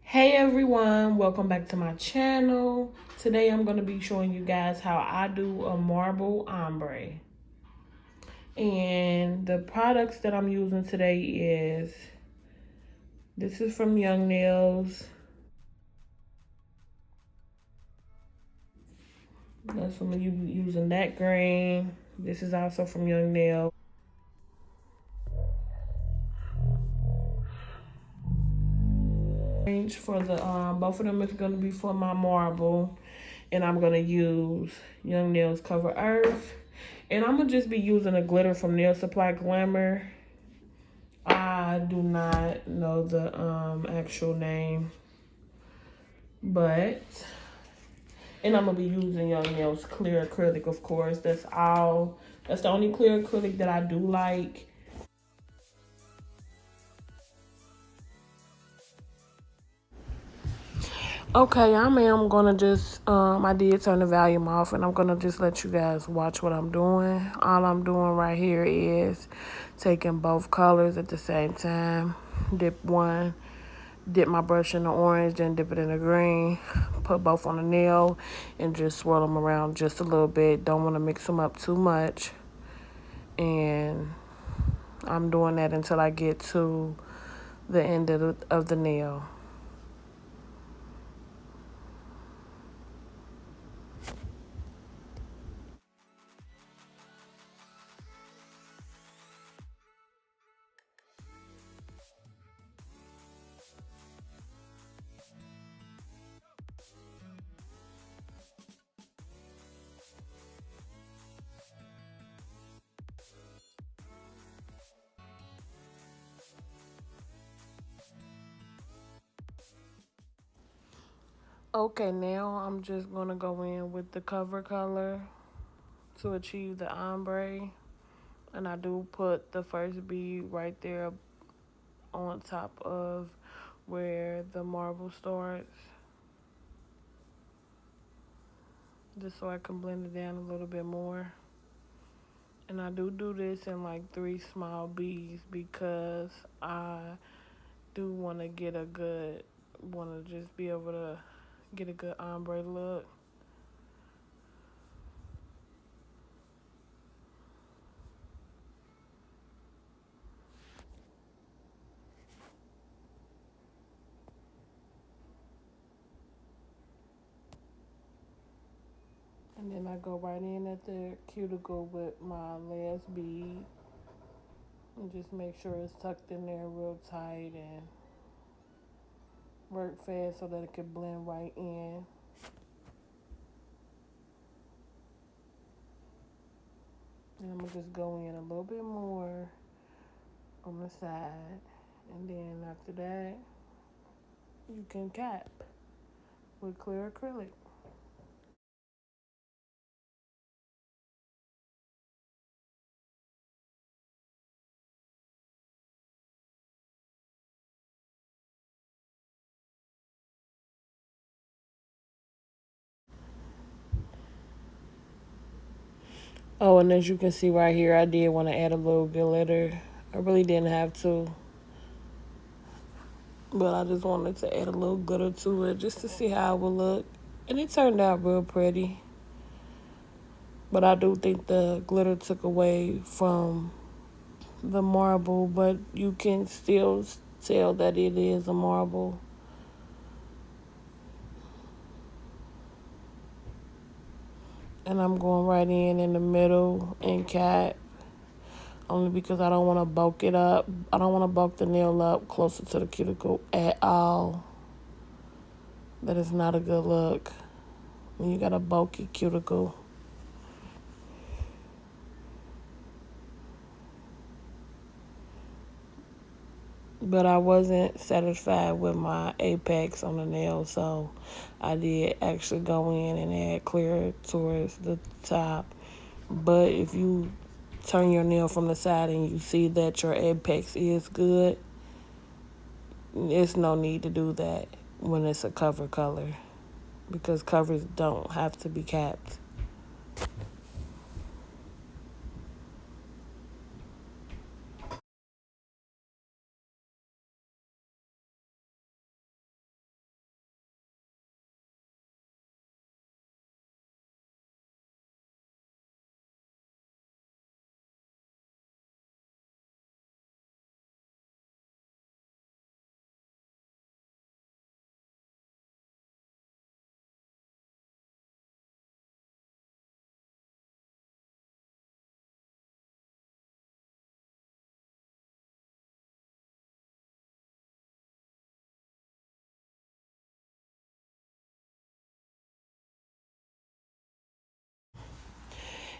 Hey everyone, welcome back to my channel. Today I'm going to be showing you guys how I do a marble ombre. And the products that I'm using today this is from Young Nails. That's from you using that green. This is also from Young Nails. For the both of them is going to be for my marble, and I'm going to use Young Nails Cover Earth, and I'm going to just be using a glitter from Nail Supply Glamour. I do not know the actual name, but and I'm gonna be using Young Nails clear acrylic, of course. That's the only clear acrylic that I do like. Okay, I'm gonna just I did turn the volume off, and I'm gonna just let you guys watch what I'm doing. All I'm doing right here is taking both colors at the same time. Dip my brush in the orange, then dip it in the green, put both on the nail, and just swirl them around just a little bit. Don't want to mix them up too much. And I'm doing that until I get to the end of the nail. Okay, now I'm just going to go in with the cover color to achieve the ombre. And I do put the first bead right there on top of where the marble starts, just so I can blend it down a little bit more. And I do this in like 3 small beads because I do want to just be able to get a good ombre look. And then I go right in at the cuticle with my last bead and just make sure it's tucked in there real tight and work fast so that it can blend right in. And I'm gonna just go in a little bit more on the side, and then after that you can cap with clear acrylic. Oh, and as you can see right here, I did want to add a little glitter. I really didn't have to, but I just wanted to add a little glitter to it just to see how it would look. And it turned out real pretty. But I do think the glitter took away from the marble, but you can still tell that it is a marble. And I'm going right in the middle and cap, only because I don't want to bulk it up. I don't want to bulk the nail up closer to the cuticle at all. That is not a good look when you got a bulky cuticle. But I wasn't satisfied with my apex on the nail, so I did actually go in and add clear towards the top. But if you turn your nail from the side and you see that your apex is good, there's no need to do that when it's a cover color, because covers don't have to be capped.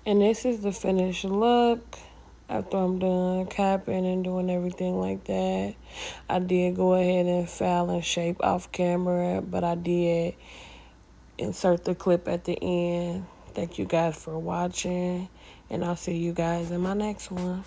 And this is the finished look after I'm done capping and doing everything like that. I did go ahead and file and shape off camera, but I did insert the clip at the end. Thank you guys for watching, and I'll see you guys in my next one.